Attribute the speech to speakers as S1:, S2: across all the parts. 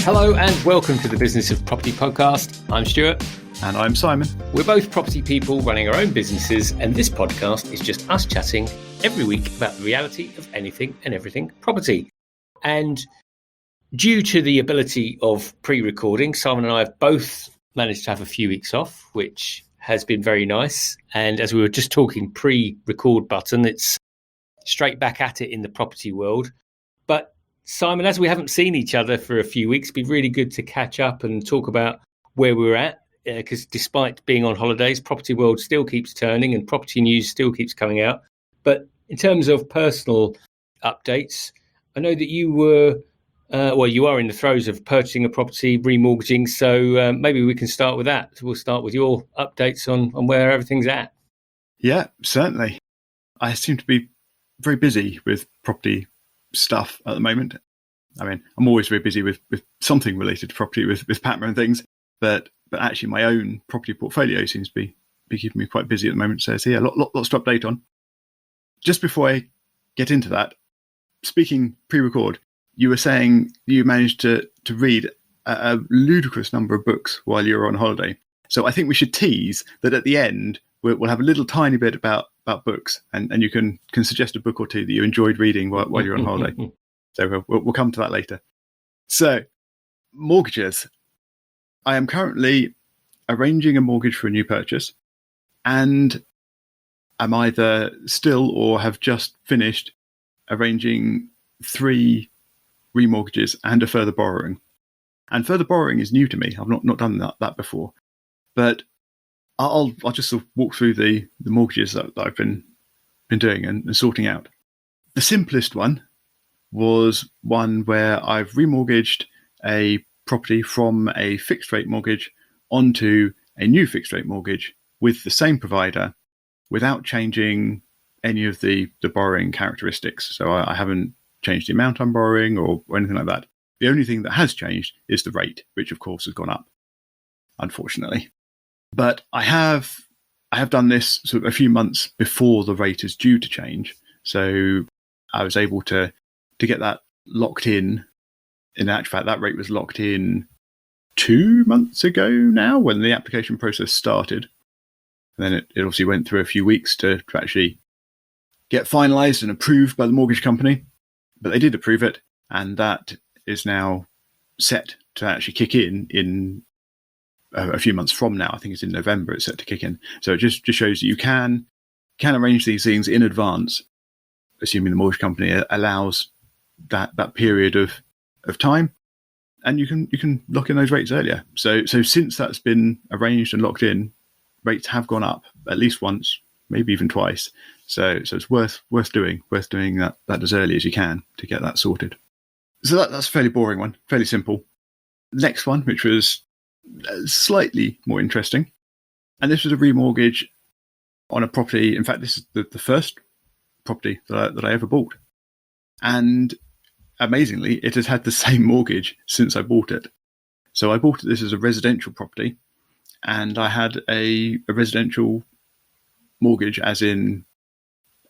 S1: Hello and welcome to the Business of Property podcast. I'm Stuart.
S2: And I'm Simon.
S1: We're both property people running our own businesses, and this podcast is just us chatting every week about the reality of anything and everything property. And due to the ability of pre-recording, Simon and I have both managed to have a few weeks off, which has been very nice. And as we were just talking pre-record button, it's straight back at it in the property world. But Simon, as we haven't seen each other for a few weeks, it'd be really good to catch up and talk about where we're at. Because despite being on holidays, property world still keeps turning and property news still keeps coming out. But in terms of personal updates, I know that you were, you are in the throes of purchasing a property, remortgaging. So maybe we can start with that. So we'll start with your updates on where everything's at.
S2: Yeah, certainly. I seem to be very busy with property stuff at the moment. I mean, I'm always very busy with something related to property, with Patma and things, but actually my own property portfolio seems to be keeping me quite busy at the moment. So yeah, lots to update on. Just before I get into that, speaking pre-record, you were saying you managed to read a ludicrous number of books while you were on holiday. So I think we should tease that at the end, we'll have a little tiny bit about books, and you can suggest a book or two that you enjoyed reading while you're on holiday. So we'll come to that later. So, mortgages. I am currently arranging a mortgage for a new purchase, and I'm either still or have just finished arranging 3 remortgages and a further borrowing. And further borrowing is new to me. I've not done that before, but I'll just sort of walk through the mortgages that I've been doing and sorting out. The simplest one was one where I've remortgaged a property from a fixed rate mortgage onto a new fixed rate mortgage with the same provider without changing any of the borrowing characteristics. So I haven't changed the amount I'm borrowing or anything like that. The only thing that has changed is the rate, which of course has gone up, unfortunately. But I have done this sort of a few months before the rate is due to change. So I was able to get that locked in. In actual fact, that rate was locked in 2 months ago now when the application process started. And then it obviously went through a few weeks to actually get finalised and approved by the mortgage company. But they did approve it, and that is now set to actually kick in a few months from now. I think it's in November it's set to kick in. So it just shows that you can arrange these things in advance, assuming the mortgage company allows that period of time, and you can lock in those rates earlier. So since that's been arranged and locked in, rates have gone up at least once, maybe even twice. So it's worth doing that as early as you can to get that sorted. So that's a fairly boring one, fairly simple. Next one, which was slightly more interesting, and this was a remortgage on a property. In fact, this is the first property that I ever bought, and amazingly, it has had the same mortgage since I bought it. So I bought this as a residential property, and I had a residential mortgage, as in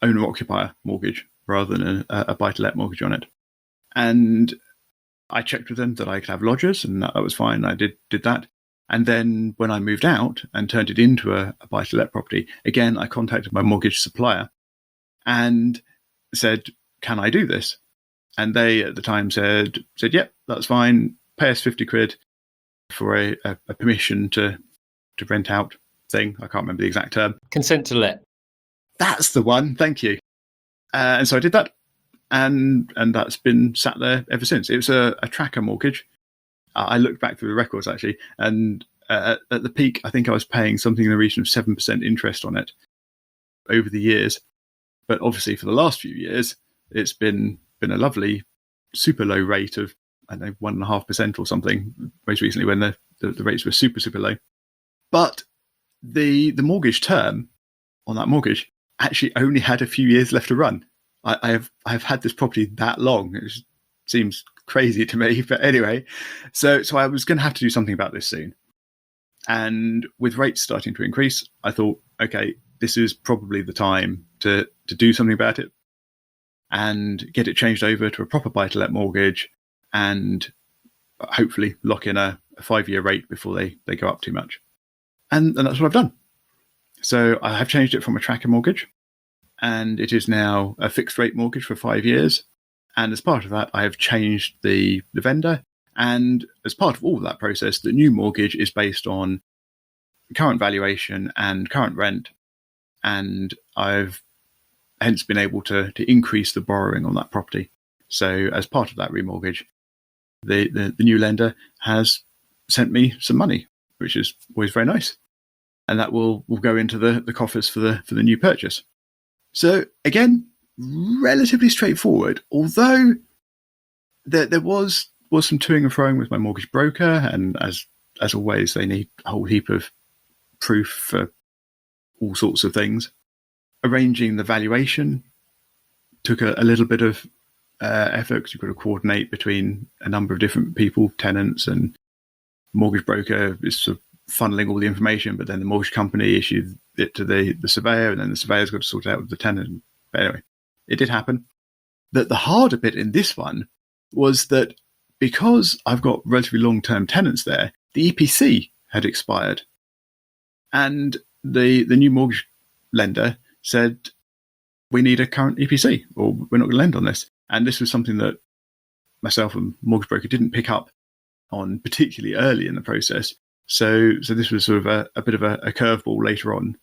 S2: owner-occupier mortgage, rather than a buy-to-let mortgage on it. And I checked with them that I could have lodgers, and that was fine. I did that. And then when I moved out and turned it into a buy-to-let property, again, I contacted my mortgage supplier and said, can I do this? And they at the time said, yep, that's fine. Pay us 50 quid for a permission to rent out thing. I can't remember the exact term.
S1: Consent to let.
S2: That's the one. Thank you. And so I did that. And that's been sat there ever since. It was a tracker mortgage. I looked back through the records, actually, and at the peak, I think I was paying something in the region of 7% interest on it over the years. But obviously, for the last few years, it's been a lovely, super low rate of, I don't know, 1.5% or something, most recently when the rates were super, super low. But the mortgage term on that mortgage actually only had a few years left to run. I've had this property that long. It seems crazy to me, but anyway. So I was going to have to do something about this soon. And with rates starting to increase, I thought, okay, this is probably the time to do something about it and get it changed over to a proper buy-to-let mortgage and hopefully lock in a 5-year rate before they go up too much. And that's what I've done. So I have changed it from a tracker mortgage, and it is now a fixed rate mortgage for 5 years. And as part of that, I have changed the vendor. And as part of all of that process, the new mortgage is based on current valuation and current rent. And I've hence been able to increase the borrowing on that property. So as part of that remortgage, the new lender has sent me some money, which is always very nice. And that will go into the coffers for the new purchase. So again, relatively straightforward, although there was some toing and froing with my mortgage broker, and as always, they need a whole heap of proof for all sorts of things. Arranging the valuation took a little bit of effort, because you've got to coordinate between a number of different people, tenants, and mortgage broker is sort of funneling all the information, but then the mortgage company issued it to the surveyor, and then the surveyor's got to sort it out with the tenant. But anyway, it did happen. The harder bit in this one was that because I've got relatively long-term tenants there, the EPC had expired. And the new mortgage lender said, we need a current EPC, or we're not going to lend on this. And this was something that myself and mortgage broker didn't pick up on particularly early in the process. So this was sort of a bit of a curveball later on.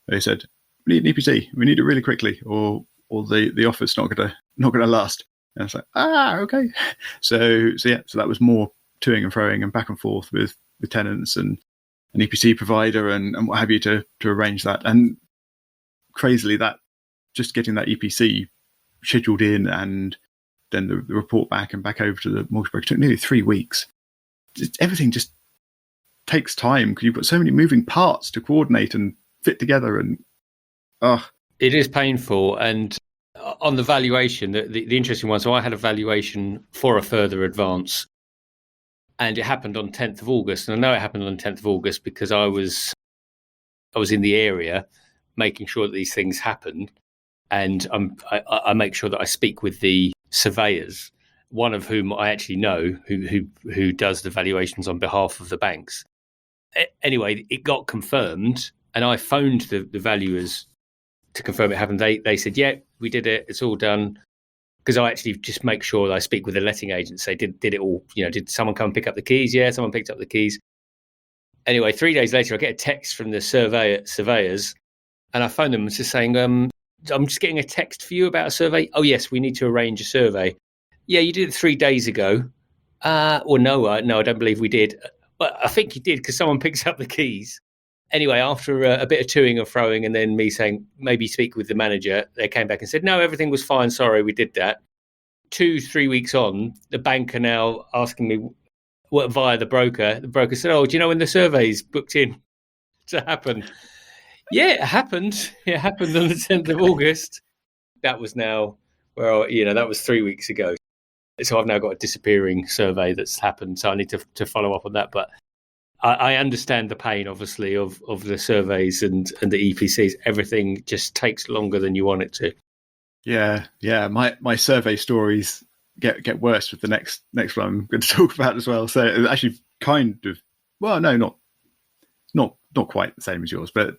S2: They said, we need an EPC. We need it really quickly, or the offer's not gonna last. And I was like, okay. So that was more toing and froing and back and forth with the tenants and an EPC provider and what have you to arrange that. And crazily, that just getting that EPC scheduled in and then the report back and back over to the mortgage broker took nearly 3 weeks. Everything just takes time because you've got so many moving parts to coordinate and fit together, and
S1: it is painful. And on the valuation, the interesting one, so I had a valuation for a further advance, and it happened on 10th of August. And I know it happened on 10th of August because I was in the area making sure that these things happen, and I make sure that I speak with the surveyors, one of whom I actually know who does the valuations on behalf of the banks. Anyway, it got confirmed, and I phoned the valuers to confirm it happened. They said, yeah, we did it. It's all done. Because I actually just make sure that I speak with the letting agents. Say, did it all, did someone come pick up the keys? Yeah, someone picked up the keys. Anyway, 3 days later, I get a text from the surveyors, and I phone them just saying, I'm just getting a text for you about a survey. Oh, yes, we need to arrange a survey. Yeah, you did it 3 days ago. No, I don't believe we did. Well, I think you did because someone picks up the keys. Anyway, after a bit of toing and froing and then me saying, maybe speak with the manager, they came back and said, no, everything was fine. Sorry, we did that. 2-3 weeks on, the bank are now asking me via the broker. The broker said, oh, do you know when the survey's booked in to happen? Yeah, it happened. It happened on the 10th of August. That was now, that was 3 weeks ago. So I've now got a disappearing survey that's happened. So I need to follow up on that. But I understand the pain, obviously, of the surveys and the EPCs. Everything just takes longer than you want it to.
S2: Yeah. My survey stories get worse with the next one I'm going to talk about as well. So it's actually kind of, well, no, not quite the same as yours, but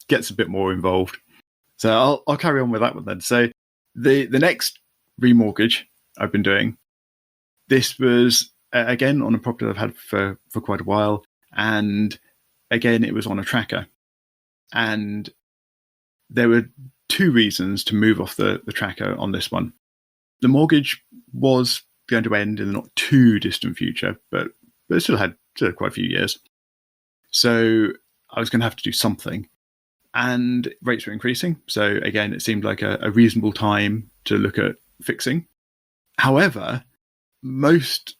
S2: gets a bit more involved. So I'll carry on with that one then. So the next remortgage I've been doing, this was again on a property I've had for quite a while, and again it was on a tracker, and there were 2 reasons to move off the tracker on this one. The mortgage was going to end in the not too distant future, but it still had quite a few years, so I was going to have to do something, and rates were increasing. So again, it seemed like a reasonable time to look at fixing. However, most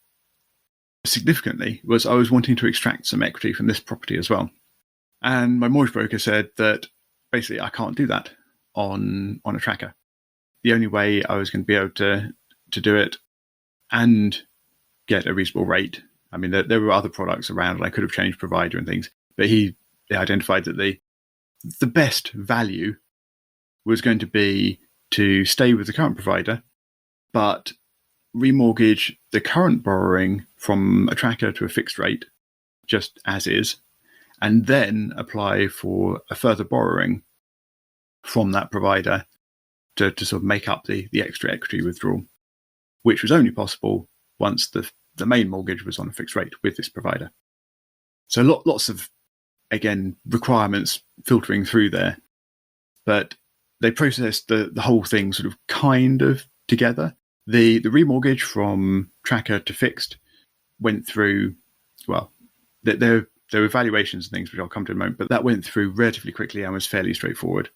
S2: significantly was I was wanting to extract some equity from this property as well. And my mortgage broker said that basically I can't do that on a tracker. The only way I was going to be able to do it and get a reasonable rate, I mean, there were other products around and I could have changed provider and things, but he identified that the best value was going to be to stay with the current provider, but remortgage the current borrowing from a tracker to a fixed rate, just as is, and then apply for a further borrowing from that provider to sort of make up the extra equity withdrawal, which was only possible once the main mortgage was on a fixed rate with this provider. So lots of, again, requirements filtering through there. But they processed the whole thing sort of kind of together. The remortgage from tracker to fixed went through, well, there were valuations and things, which I'll come to in a moment, but that went through relatively quickly and was fairly straightforward.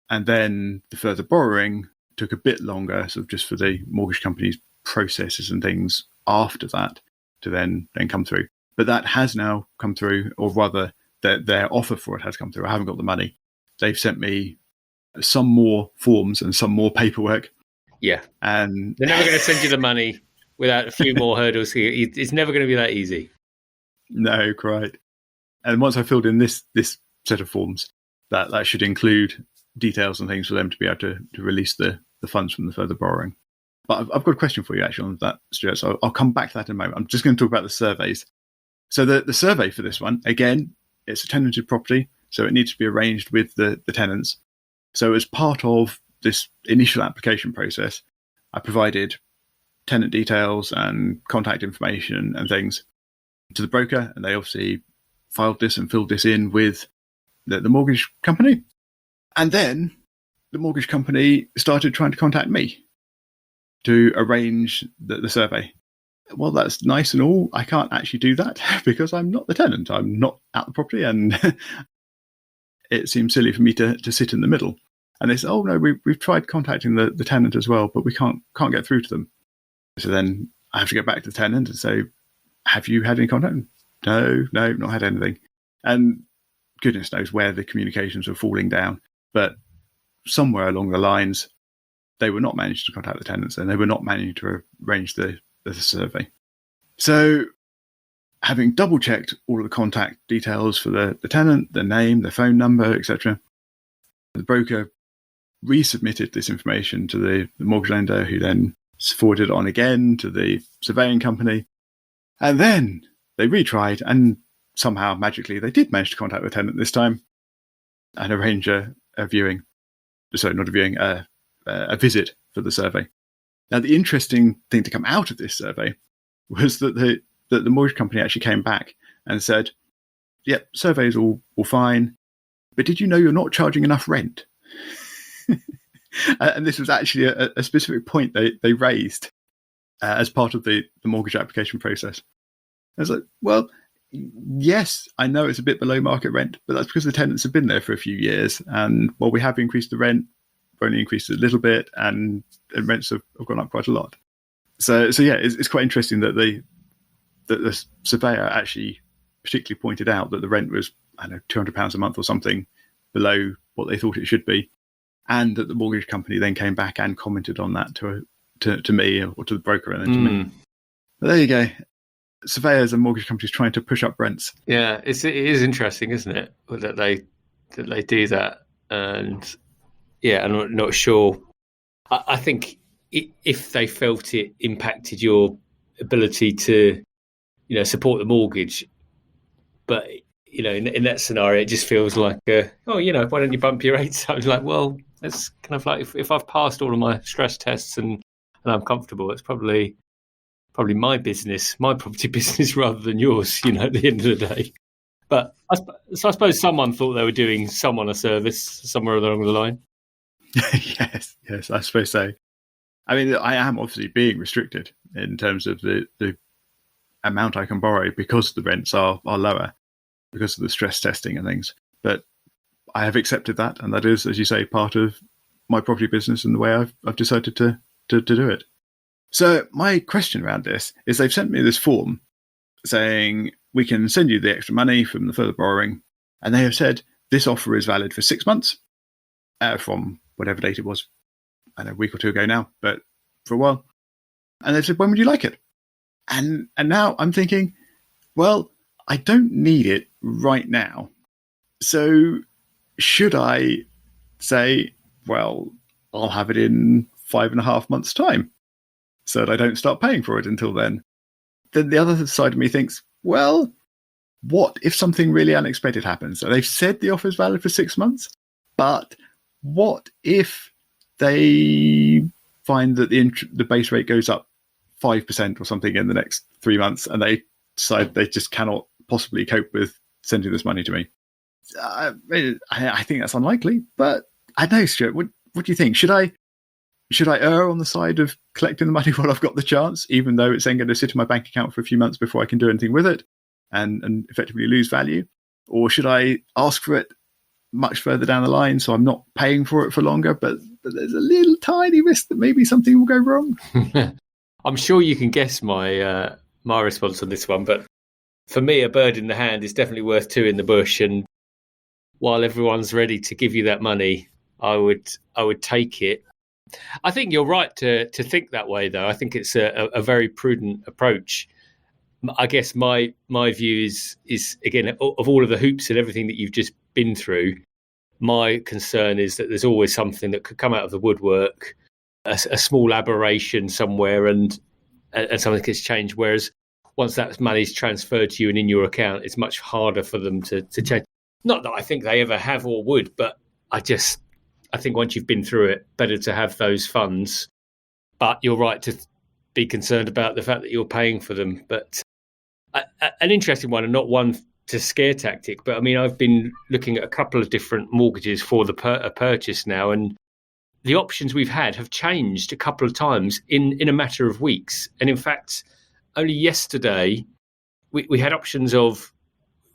S2: And then the further borrowing took a bit longer, sort of just for the mortgage company's processes and things after that to then come through. But that has now come through, or rather their offer for it has come through. I haven't got the money. They've sent me some more forms and some more paperwork.
S1: Yeah.
S2: And
S1: they're never going to send you the money without a few more hurdles here. It's never going to be that easy.
S2: No, quite. And once I filled in this set of forms, that should include details and things for them to be able to release the funds from the further borrowing. But I've got a question for you actually on that, Stuart. So I'll come back to that in a moment. I'm just going to talk about the surveys. So the survey for this one, again, it's a tenanted property, so it needs to be arranged with the tenants. So as part of this initial application process, I provided tenant details and contact information and things to the broker, and they obviously filed this and filled this in with the mortgage company. And then the mortgage company started trying to contact me to arrange the survey. Well, that's nice and all. I can't actually do that because I'm not the tenant. I'm not at the property, and it seems silly for me to sit in the middle. And they said, "Oh no, we've tried contacting the tenant as well, but we can't get through to them." So then I have to go back to the tenant and say, "Have you had any contact?" No, not had anything. And goodness knows where the communications were falling down, but somewhere along the lines, they were not managing to contact the tenants, and they were not managing to arrange the survey. So having double checked all of the contact details for the tenant, the name, the phone number, etc., the broker resubmitted this information to the mortgage lender, who then forwarded it on again to the surveying company. And then they retried, and somehow magically they did manage to contact the tenant this time and arrange a viewing. Sorry, not a viewing, a visit for the survey. Now, the interesting thing to come out of this survey was that the mortgage company actually came back and said, "Yep, survey's all fine, but did you know you're not charging enough rent?" And this was actually a specific point they raised as part of the mortgage application process. I was like, well, yes, I know it's a bit below market rent, but that's because the tenants have been there for a few years. And while we have increased the rent, we've only increased it a little bit, and rents have gone up quite a lot. So yeah, it's quite interesting that the surveyor actually particularly pointed out that the rent was, I don't know, £200 a month or something below what they thought it should be, and that the mortgage company then came back and commented on that to me, or to the broker, and then to me. But there you go. Surveyors and mortgage companies trying to push up rents.
S1: Yeah, it is interesting, isn't it, that they do that? And yeah, I'm not sure. I think if they felt it impacted your ability to, support the mortgage, but in that scenario, it just feels like, why don't you bump your rates? I was like, well, it's kind of like if I've passed all of my stress tests and I'm comfortable, it's probably my business, my property business, rather than yours, at the end of the day. But I suppose someone thought they were doing someone a service somewhere along the line.
S2: Yes, I suppose so. I mean, I am obviously being restricted in terms of the amount I can borrow because the rents are lower, because of the stress testing and things. But I have accepted that, and that is, as you say, part of my property business and the way I've decided to do it. So my question around this is, they've sent me this form saying we can send you the extra money from the further borrowing, and they have said this offer is valid for 6 months from whatever date it was, I don't know, a week or two ago now, but for a while. And they've said, when would you like it? And now I'm thinking, well, I don't need it right now. So should I say, well, I'll have it in 5.5 months' time? so that I don't start paying for it until then. Then the other side of me thinks, well, what if something really unexpected happens? So they've said the offer is valid for 6 months, but what if they find that the base rate goes up 5% or something in the next 3 months, and they decide they just cannot possibly cope with sending this money to me? I think that's unlikely, but I don't know, Stuart. What do you think? Should I err on the side of collecting the money while I've got the chance, even though it's then going to sit in my bank account for a few months before I can do anything with it and effectively lose value? Or should I ask for it much further down the line so I'm not paying for it for longer, but there's a little tiny risk that maybe something will go wrong?
S1: I'm sure you can guess my response on this one, but for me, a bird in the hand is definitely worth two in the bush. And while everyone's ready to give you that money, I would take it. I think you're right to think that way, though. I think it's a very prudent approach. I guess my view is again, of all of the hoops and everything that you've just been through, my concern is that there's always something that could come out of the woodwork, a small aberration somewhere, and something gets changed. Whereas once that money's transferred to you and in your account, it's much harder for them to change. Not that I think they ever have or would, but I think once you've been through it, better to have those funds. But you're right to be concerned about the fact that you're paying for them. But an interesting one, and not one to scare tactic, but I mean, I've been looking at a couple of different mortgages for a purchase now, and the options we've had have changed a couple of times in a matter of weeks. And in fact, only yesterday, we had options of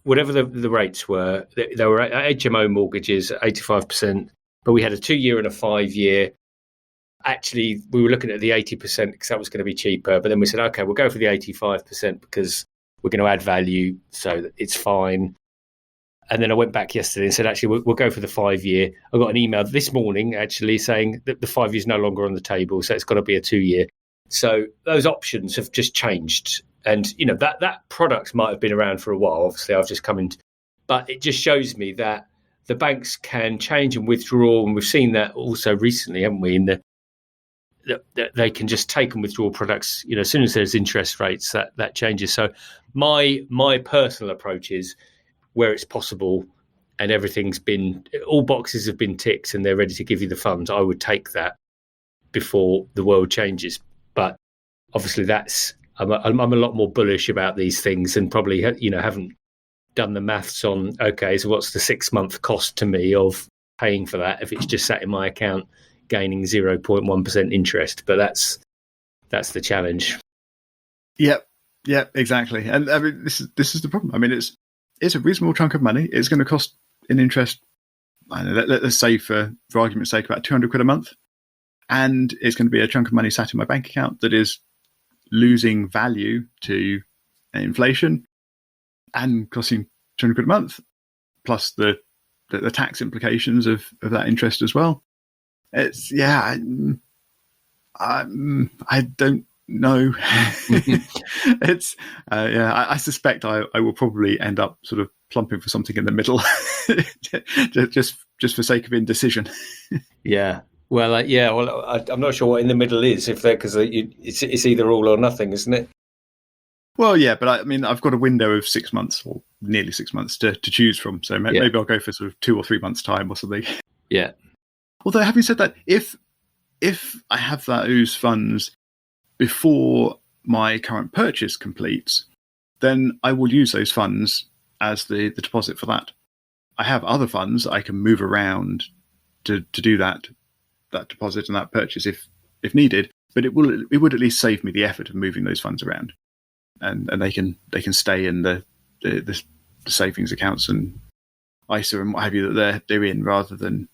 S1: whatever the rates were. There were HMO mortgages at 85%, but we had a 2-year and a 5-year. Actually, we were looking at the 80% because that was going to be cheaper. But then we said, okay, we'll go for the 85% because we're going to add value, so that it's fine. And then I went back yesterday and said, actually, we'll go for the 5-year. I got an email this morning, actually, saying that the 5 year is no longer on the table, so it's got to be a 2-year. So those options have just changed. And, you know, that product might have been around for a while. Obviously, I've just come in. But it just shows me that the banks can change and withdraw. And we've seen that also recently, haven't we? That they can just take and withdraw products, you know, as soon as there's interest rates, that changes. So my personal approach is where it's possible and all boxes have been ticked and they're ready to give you the funds, I would take that before the world changes. But obviously I'm a lot more bullish about these things and probably, you know, haven't done the maths on, okay, so what's the 6-month cost to me of paying for that if it's just sat in my account gaining 0.1% interest? But that's the challenge.
S2: Yep, exactly. And I mean, this is the problem. I mean, it's a reasonable chunk of money. It's going to cost in interest, I don't know, let's say for argument's sake, about 200 quid a month. And it's going to be a chunk of money sat in my bank account that is losing value to inflation and costing 200 quid a month, plus the tax implications of that interest as well. It's, I don't know. It's, I suspect I will probably end up sort of plumping for something in the middle, just for sake of indecision.
S1: Yeah. Well, I'm not sure what in the middle is, because it's either all or nothing, isn't it?
S2: Well, yeah, but I mean, I've got a window of 6 months or nearly 6 months to choose from. So maybe I'll go for sort of 2 or 3 months' time or something.
S1: Yeah.
S2: Although, having said that, if I have those funds before my current purchase completes, then I will use those funds as the deposit for that. I have other funds I can move around to do that deposit and that purchase if needed, but it would at least save me the effort of moving those funds around, and they can stay in the savings accounts and ISA and what have you that they're in, rather than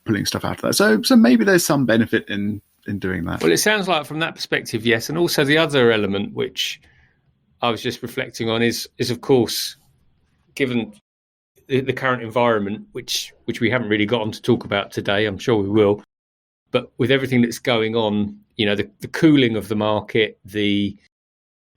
S2: pulling stuff out of that. So maybe there's some benefit in doing that.
S1: Well, it sounds like from that perspective, yes. And also the other element which I was just reflecting on is of course, given the current environment, which we haven't really got on to talk about today, I'm sure we will, but with everything that's going on, you know, the cooling of the market,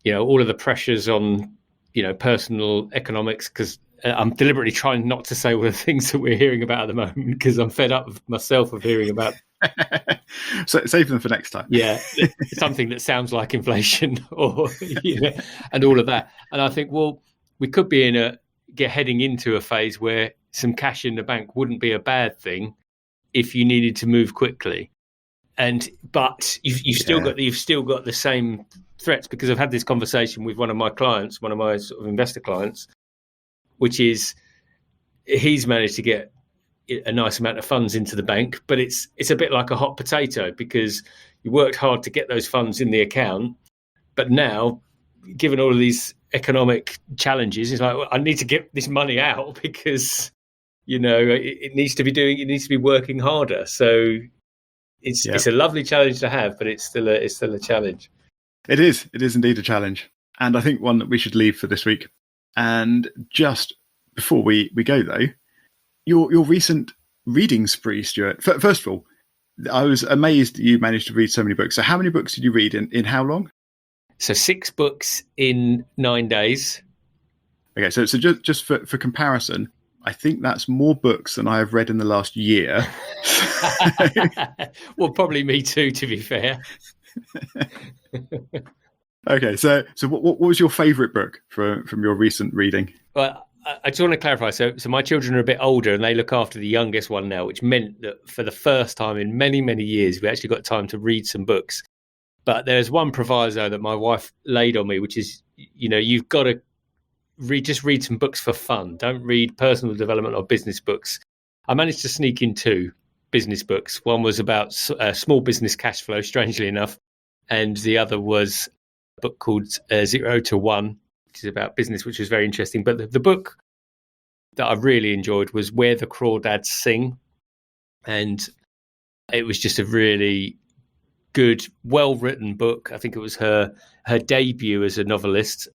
S1: all of the pressures on, you know, personal economics, because I'm deliberately trying not to say all the things that we're hearing about at the moment, because I'm fed up myself of hearing about
S2: So save them for next time.
S1: Yeah, something that sounds like inflation or and all of that. And I think, well, we could be heading into a phase where some cash in the bank wouldn't be a bad thing if you needed to move quickly. But you've still got the same threats, because I've had this conversation with one of my clients, one of my sort of investor clients, which is he's managed to get a nice amount of funds into the bank, but it's a bit like a hot potato, because you worked hard to get those funds in the account, but now, given all of these economic challenges, it's like, well, I need to get this money out, because it needs to be working harder. So it's a lovely challenge to have, but it's still a challenge.
S2: It is indeed a challenge, and I think one that we should leave for this week. And just before we go though, your recent reading spree, Stuart. First of all, I was amazed you managed to read so many books. So how many books did you read in how long?
S1: So 6 books in 9 days.
S2: Okay, so just for comparison, I think that's more books than I have read in the last year.
S1: Well, probably me too, to be fair.
S2: Okay, so what was your favourite book from your recent reading?
S1: Well, I just want to clarify. So my children are a bit older, and they look after the youngest one now, which meant that for the first time in many, many years, we actually got time to read some books. But there's one proviso that my wife laid on me, which is, you've got to read some books for fun. Don't read personal development or business books. I managed to sneak in 2 business books. One was about small business cash flow, strangely enough, and the other was a book called 0 to 1, which is about business, which was very interesting. But the book that I really enjoyed was Where the Crawdads Sing, and it was just a really good, well-written book. I think it was her debut as a novelist.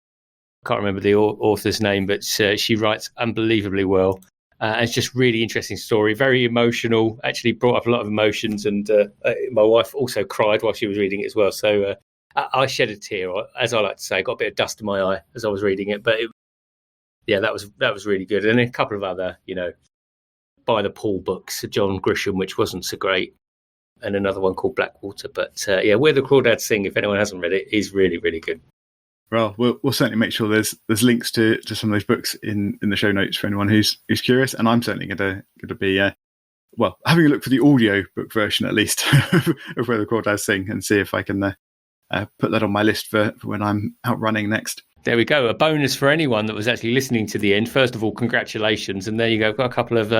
S1: I can't remember the author's name, but she writes unbelievably well. And it's just really interesting story, very emotional, actually brought up a lot of emotions. And my wife also cried while she was reading it as well. So I shed a tear, or, as I like to say, got a bit of dust in my eye as I was reading it. But that was really good. And a couple of other, by the Paul books, John Grisham, which wasn't so great, and another one called Blackwater. But Where the Crawdads Sing, if anyone hasn't read it, is really, really good.
S2: Well, we'll certainly make sure there's links to some of those books in the show notes for anyone who's curious. And I'm certainly going to be having a look for the audio book version, at least, of Where the Crawdads Sing, and see if I can put that on my list for when I'm out running next.
S1: There we go. A bonus for anyone that was actually listening to the end. First of all, congratulations. And there you go. Got a couple of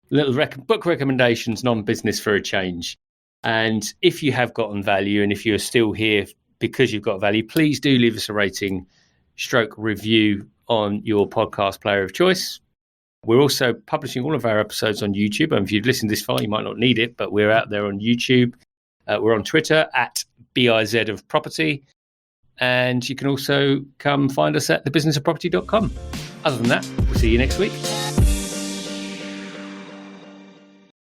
S1: little book recommendations, non-business for a change. And if you have gotten value, and if you're still here because you've got value, please do leave us a rating / review on your podcast player of choice. We're also publishing all of our episodes on YouTube. And if you've listened this far, you might not need it, but we're out there on YouTube. We're on Twitter at BIZ of Property. And you can also come find us at thebusinessofproperty.com. Other than that, we'll see you next week.